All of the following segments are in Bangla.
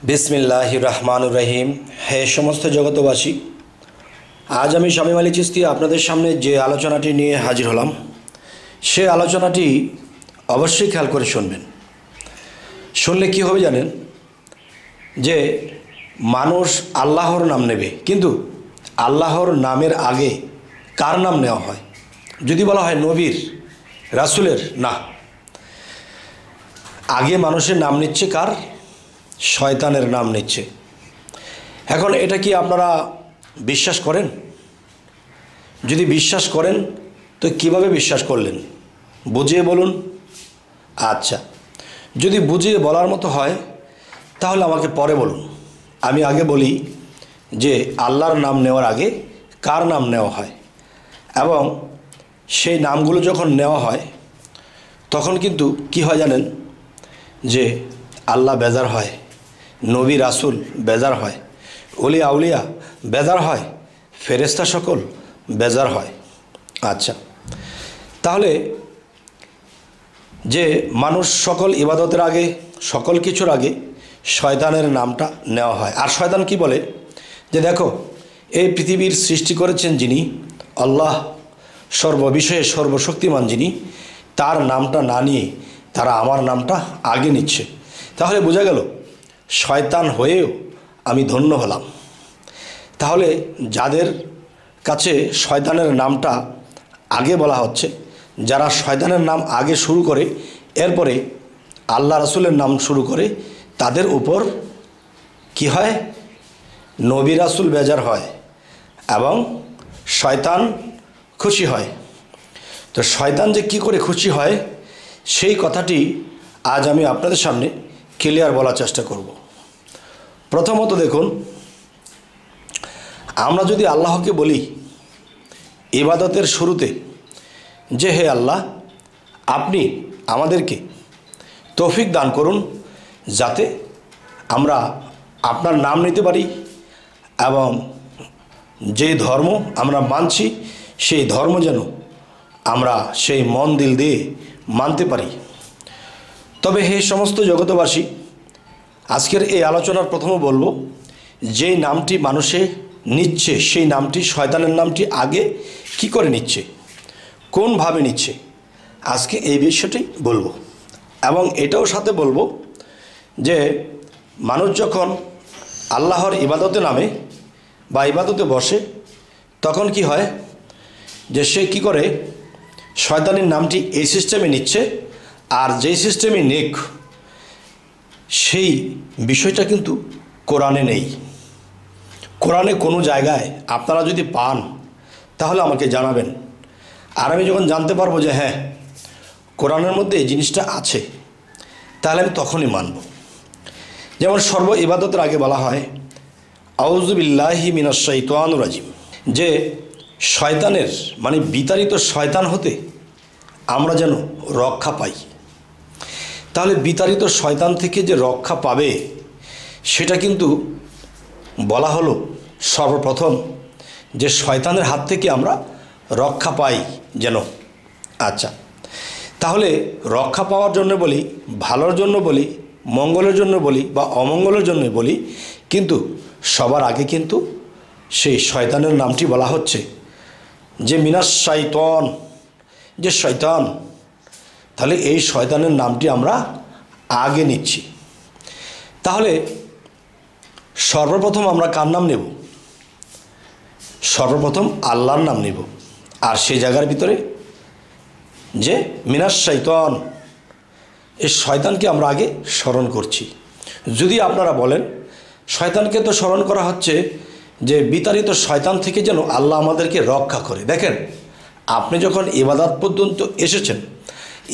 बिस्मिल्लाहिर रहमानिर रहीम। हे समस्त जगतबासी, आज आमी शामीम आली चिश्ती आपनादेर सामने जे आलोचनाटी निये हाजिर हलाम से आलोचनाटी अवश्यई खेयाल करे शुनबेन। शुनले कि होबे जानेन जे मानुष आल्लाहर नाम नेबे, किन्तु आल्लाहर नामेर आगे कार नाम नेওয়া হয়? যদি বলা হয় নবীর রাসূলের, না, आगे मानुषेर नाम निচ্ছে कार? शयतानेर नाम निচ্ছে। এখন এটা কি আপনারা বিশ্বাস করেন? যদি বিশ্বাস করেন তো কিভাবে বিশ্বাস করলেন বুঝিয়ে বলুন। আচ্ছা, যদি বুঝিয়ে বলার মতো হয় তাহলে আমাকে পরে বলুন। আমি আগে বলি যে আল্লাহর নাম নেওয়ার আগে কার নাম নেওয়া হয় এবং সেই নামগুলো যখন নেওয়া হয় তখন কিন্তু কি হয় জানেন, যে আল্লাহ বেজার হয়, নবী রাসূল বেজার হয়, ওলি আউলিয়া বেজার হয়, ফেরেশতা সকল বেজার হয়। আচ্ছা, তাহলে যে মানুষ সকল ইবাদতের আগে, সকল কিছুর আগে শয়তানের নামটা নেওয়া হয়। আর শয়তান কি বলে যে দেখো, এই পৃথিবীর সৃষ্টি করেছেন যিনি, আল্লাহ সর্ববিষয়ে সর্বশক্তিমান যিনি, তার নামটা না নিয়ে তারা আমার নামটা আগে নিচ্ছে। তাহলে বোঝা গেল শয়তান হয়েও আমি ধন্য হলাম। তাহলে যাদের কাছে শয়তানের নামটা আগে বলা হচ্ছে, যারা শয়তানের নাম আগে শুরু করে এরপরে আল্লাহ রাসূলের নাম শুরু করে, তাদের উপর কি হয়? নবী রাসূল বেজার হয় এবং শয়তান খুশি হয়। তো শয়তান যে কি করে খুশি হয় সেই কথাটি আজ আমি আপনাদের সামনে ক্লিয়ার বলার চেষ্টা করব। প্রথমত দেখুন, আমরা যদি আল্লাহকে বলি ইবাদতের শুরুতে যে হে আল্লাহ, আপনি আমাদেরকে তৌফিক দান করুন যাতে আমরা আপনার নাম নিতে পারি এবং যে ধর্ম আমরা মানছি সেই ধর্ম যেন আমরা সেই মন দিল দিয়ে মানতে পারি। তবে হে সমস্ত জগতবাসী, আজকের এই আলোচনার প্রথমে বলবো, যেই নামটি মানুষে নিচ্ছে সেই নামটি, শয়তানের নামটি আগে কি করে নিচ্ছে, কোনভাবে নিচ্ছে, আজকে এই বিষয়টাই বলবো। এবং এটাও সাথে বলবো যে মানুষ যখন আল্লাহর ইবাদতে নামে বা ইবাদতে বসে তখন কি হয়, যে সে কি করে শয়তানের নামটি এই সিস্টেমে নিচ্ছে, আর যেই সিস্টেমে নেক সেই বিষয়টা কিন্তু কোরআনে নেই। কোরআনে কোনো জায়গায় আপনারা যদি পান তাহলে আমাকে জানাবেন, আর আমি যখন জানতে পারবো যে হ্যাঁ কোরআনের মধ্যে এই জিনিসটা আছে, তাহলে আমি তখনই মানব। যেমন সর্ব ইবাদতের আগে বলা হয় আউযু বিল্লাহি মিনাশ শাইতানির রাজিম, যে শয়তানের মানে বিতাড়িত শয়তান হতে আমরা যেন রক্ষা পাই। তাহলে বিতাড়িত শয়তান থেকে যে রক্ষা পাবে সেটা কিন্তু বলা হলো সর্বপ্রথম, যে শয়তানের হাত থেকে আমরা রক্ষা পাই যেন। আচ্ছা, তাহলে রক্ষা পাওয়ার জন্য বলি, ভালোর জন্য বলি, মঙ্গলের জন্য বলি বা অমঙ্গলের জন্য বলি, কিন্তু সবার আগে কিন্তু সেই শয়তানের নামটি বলা হচ্ছে যে মিনাশ শাইতান, যে শয়তান। তাহলে এই শয়তানের নামটি আমরা আগে নিচ্ছি। তাহলে সর্বপ্রথম আমরা কার নাম নেব? সর্বপ্রথম আল্লাহর নাম নেব। আর সেই জায়গার ভিতরে যে মিনাশ শাইতান, এই শয়তানকে আমরা আগে স্মরণ করছি। যদি আপনারা বলেন শয়তানকে তো স্মরণ করা হচ্ছে যে বিতাড়িত শয়তান থেকে যেন আল্লাহ আমাদেরকে রক্ষা করে। দেখেন, আপনি যখন ইবাদত পর্যন্ত এসেছেন,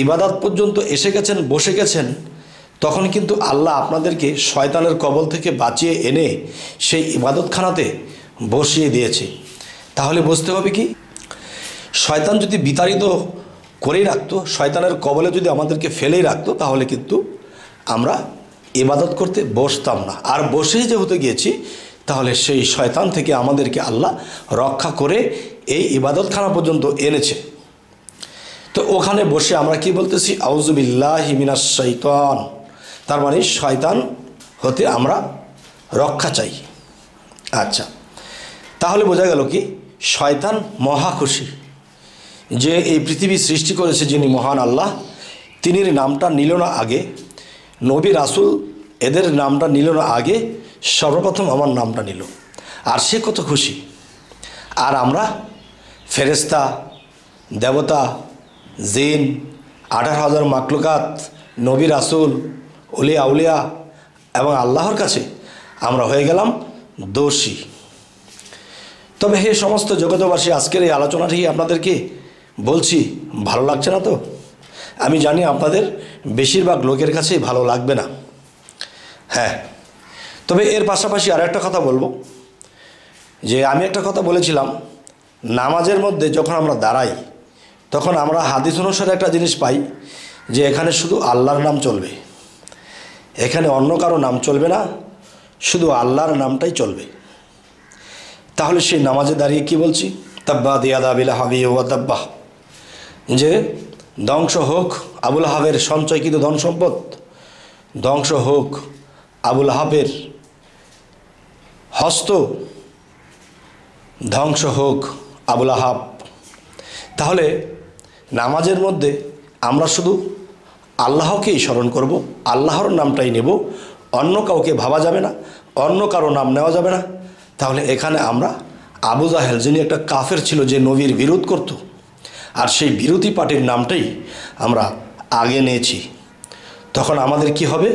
ইবাদত পর্যন্ত এসে গেছেন, বসে গেছেন, তখন কিন্তু আল্লাহ আপনাদেরকে শয়তানের কবল থেকে বাঁচিয়ে এনে সেই ইবাদতখানাতে বসিয়ে দিয়েছে। তাহলে বুঝতে হবে কি, শয়তান যদি বিতাড়িত করেই রাখতো, শয়তানের কবলে যদি আমাদেরকে ফেলেই রাখতো, তাহলে কিন্তু আমরা ইবাদত করতে বসতাম না। আর বসেই যেহেতু গিয়েছি, তাহলে সেই শয়তান থেকে আমাদেরকে আল্লাহ রক্ষা করে এই ইবাদতখানা পর্যন্ত এনেছে। তো ওখানে বসে আমরা কি বলতেছি? আউযু বিল্লাহি মিনাশ শাইতান, তার মানে শয়তান হতে আমরা রক্ষা চাই। আচ্ছা, তাহলে বোঝা গেল কি শয়তান মহা খুশি যে এই পৃথিবী সৃষ্টি করেছে যিনি মহান আল্লাহ, তিনির নামটা নিল না আগে, নবী রাসূল এদের নামটা নিল না আগে, সর্বপ্রথম আমার নামটা নিল। আর সে কত খুশি। আর আমরা ফেরেশতা, দেবতা, জিন, 18,000 মাকলুকাত, নবী রাসূল, ওলিয়া আউলিয়া এবং আল্লাহর কাছে আমরা হয়ে গেলাম দোষী। তবে হে সমস্ত জগতবাসী, আজকের এই আলোচনাটি আপনাদেরকে বলছি, ভালো লাগছে না তো? আমি জানি আপনাদের বেশিরভাগ লোকের কাছেই ভালো লাগবে না। হ্যাঁ, তবে এর পাশাপাশি আর একটা কথা বলবো, যে আমি একটা কথা বলেছিলাম, নামাজের মধ্যে যখন আমরা দাঁড়াই তখন আমরা হাদিস অনুসারে একটা জিনিস পাই যে এখানে শুধু আল্লাহর নাম চলবে, এখানে অন্য কারো নাম চলবে না, শুধু আল্লাহর নামটাই চলবে। তাহলে সেই নামাজে দাঁড়িয়ে কি বলছি? তাব্বাত ইয়াদা আবি লাহাবি ওয়া তাব্বাহ, যে ধ্বংস হোক আবুল আহাবের সঞ্চয়কৃত ধন সম্পদ, ধ্বংস হোক আবুল আহাবের হস্ত, ধ্বংস হোক আবুল আহাব। তাহলে নামাজের মধ্যে আমরা শুধু আল্লাহকেই স্মরণ করব, আল্লাহর নামটাই নেব, অন্য কাউকে ভাবা যাবে না, অন্য কারো নাম নেওয়া যাবে না। তাহলে এখানে আমরা আবু জাহেল, যিনি একটা কাফের ছিল, যে নবীর বিরোধ করত, আর সেই বিরোধী পার্টির নামটাই আমরা আগে নিয়েছি। তখন আমাদের কি হবে?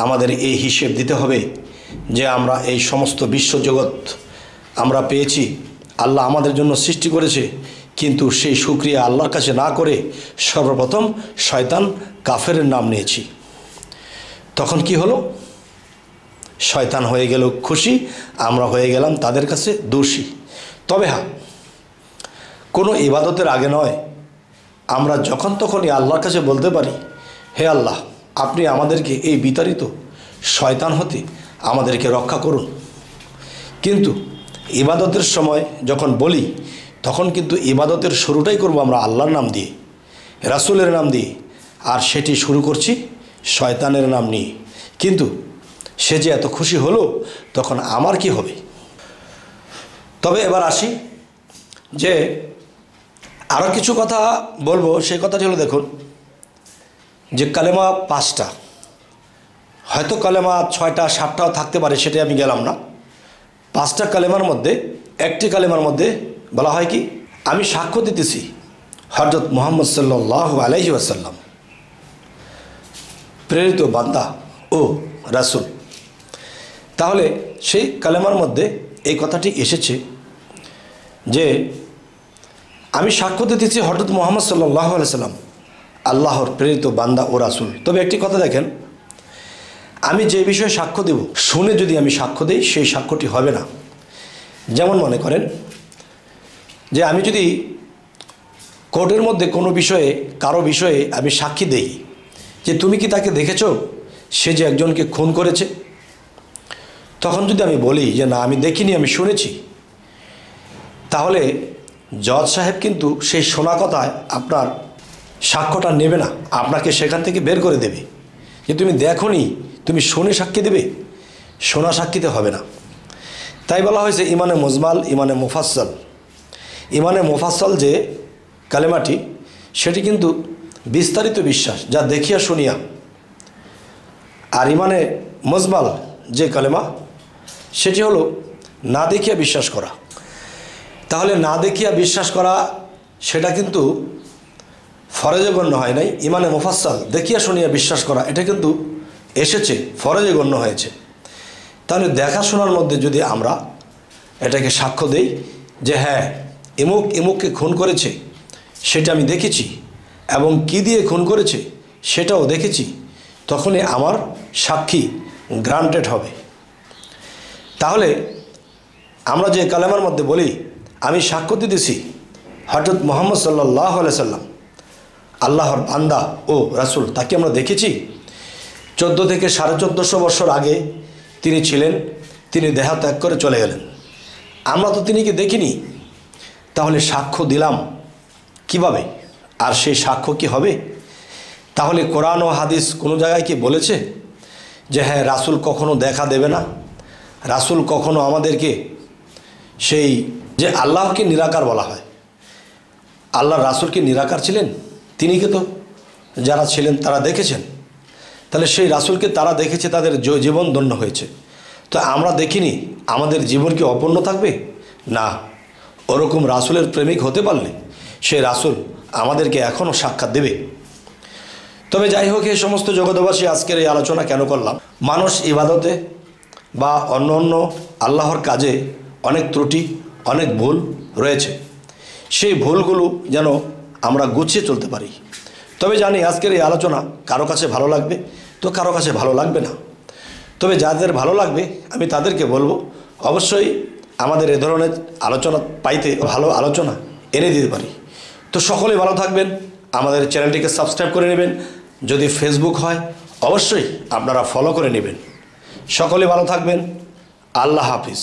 আমাদের এই হিসেব দিতে হবে যে আমরা এই সমস্ত বিশ্বজগৎ আমরা পেয়েছি, আল্লাহ আমাদের জন্য সৃষ্টি করেছে, কিন্তু সেই শুকরিয়া আল্লাহর কাছে না করে সর্বপ্রথম শয়তান কাফেরের নাম নিয়েছি। তখন কি হলো? শয়তান হয়ে গেল খুশি, আমরা হয়ে গেলাম তাদের কাছে দোষী। তবে হ্যাঁ, কোনো ইবাদতের আগে নয়, আমরা যখন তখনই আল্লাহর কাছে বলতে পারি, হে আল্লাহ, আপনি আমাদেরকে এই বিতাড়িত শয়তান হতে আমাদেরকে রক্ষা করুন। কিন্তু ইবাদতের সময় যখন বলি, তখন কিন্তু ইবাদতের শুরুটাই করব আমরা আল্লাহর নাম দিয়ে, রাসূলের নাম দিয়ে, আর সেটি শুরু করছি শয়তানের নাম নিয়ে। কিন্তু সে যে এত খুশি হলো, তখন আমার কি হবে? তবে এবার আসি, যে আরও কিছু কথা বলবো। সেই কথাটি হলো, দেখুন, যে কালেমা 5টা, হয়তো কালেমা 6টা 7টাও থাকতে পারে, সেটাই আমি গেলাম না। 5টা কালেমার মধ্যে একটি কালেমার মধ্যে বলা হয় কি, আমি সাক্ষ্য দিতেছি হযরত মুহাম্মদ সাল্লাল্লাহু আলাইহি ওয়াসাল্লাম প্রেরিত বান্দা ও রাসূল। তাহলে সেই কালেমার মধ্যে এই কথাটি এসেছে যে আমি সাক্ষ্য দিতেছি হযরত মুহাম্মদ সাল্লাল্লাহু আলাইহি ওয়াসাল্লাম আল্লাহর প্রেরিত বান্দা ও রাসূল। তবে একটি কথা দেখেন, আমি যে বিষয়ে সাক্ষ্য দেব, শুনে যদি আমি সাক্ষ্য দিই, সেই সাক্ষ্যটি হবে না। যেমন মনে করেন যে আমি যদি কোর্টের মধ্যে কোনো বিষয়ে, কারো বিষয়ে আমি সাক্ষী দেই যে তুমি কি তাকে দেখেছো, সে যে একজনকে খুন করেছে, তখন যদি আমি বলি যে না আমি দেখিনি, আমি শুনেছি, তাহলে জজ সাহেব কিন্তু সেই শোনা কথায় আপনার সাক্ষ্যটা নেবে না, আপনাকে সেখান থেকে বের করে দেবে। যে তুমি দেখোনি, তুমি শুনে সাক্ষী দেবে, শোনা সাক্ষীতে হবে না। তাই বলা হয়েছে ইমানে মুজমাল, ইমানে মুফাসসাল। ইমানে মুফাসসাল যে কালেমাটি, সেটি কিন্তু বিস্তারিত বিশ্বাস, যা দেখিয়া শুনিয়া। আর ইমানে মুজমাল যে কালেমা, সেটি হলো না দেখিয়া বিশ্বাস করা। তাহলে না দেখিয়া বিশ্বাস করা সেটা কিন্তু ফরজে গণ্য হয় নাই। ইমানে মুফাসসাল দেখিয়া শুনিয়া বিশ্বাস করা, এটা কিন্তু এসেছে, ফরজে গণ্য হয়েছে। তাহলে দেখাশোনার মধ্যে যদি আমরা এটাকে সাক্ষ্য দেই যে হ্যাঁ ইমুক ইমুককে খুন করেছে, সেটা আমি দেখেছি, এবং কি দিয়ে খুন করেছে সেটাও দেখেছি, তখনই আমার সাক্ষী গ্রান্টেড হবে। তাহলে আমরা যে কালেমার মধ্যে বলি আমি সাক্ষ্য দিতেছি হযরত মুহাম্মদ সাল্লাল্লাহু আলাইহি সাল্লাম আল্লাহর বান্দা ও রাসূল, তাকে আমরা দেখেছি 14 থেকে 1450 বছর আগে তিনি ছিলেন, তিনি দেহত্যাগ করে চলে গেলেন, আমরা তো তিনিকে দেখিনি। তাহলে সাক্ষ্য দিলাম কিভাবে? আর সেই সাক্ষ্য কি হবে? তাহলে কোরআন ও হাদিস কোনো জায়গায় কি বলেছে যে হ্যাঁ রাসূল কখনো দেখা দেবে না, রাসূল কখনো আমাদেরকে সেই যে আল্লাহকে নিরাকার বলা হয়, আল্লাহর রাসূল কি নিরাকার ছিলেন? তিনি কে তো যারা ছিলেন তারা দেখেছেন, তাহলে সেই রাসূলকে তারা দেখেছে, তাদের জীবন ধন্য হয়েছে। তো আমরা দেখিনি, আমাদের জীবন কি অপূর্ণ থাকবে? না, ওরকম রাসূলের প্রেমিক হতে পারলে সেই রাসূল আমাদেরকে এখনও সাক্ষাৎ দেবে। তবে যাই হোক, এই সমস্ত জগতবাসী আজকের এই আলোচনা কেন করলাম, মানুষ ইবাদতে বা অন্য অন্য আল্লাহর কাজে অনেক ত্রুটি, অনেক ভুল রয়েছে, সেই ভুলগুলো যেন আমরা গুছিয়ে চলতে পারি। তবে জানি আজকের এই আলোচনা কারো কাছে ভালো লাগবে, তো কারো কাছে ভালো লাগবে না। তবে যাদের ভালো লাগবে আমি তাদেরকে বলবো অবশ্যই আমাদের এ ধরনের আলোচনা পাইতে, ভালো আলোচনা এনে দিতে পারি। তো সকলেই ভালো থাকবেন, আমাদের চ্যানেলটিকে সাবস্ক্রাইব করে নেবেন, যদি ফেসবুক হয় অবশ্যই আপনারা ফলো করে নেবেন। সকলে ভালো থাকবেন, আল্লাহ হাফিজ।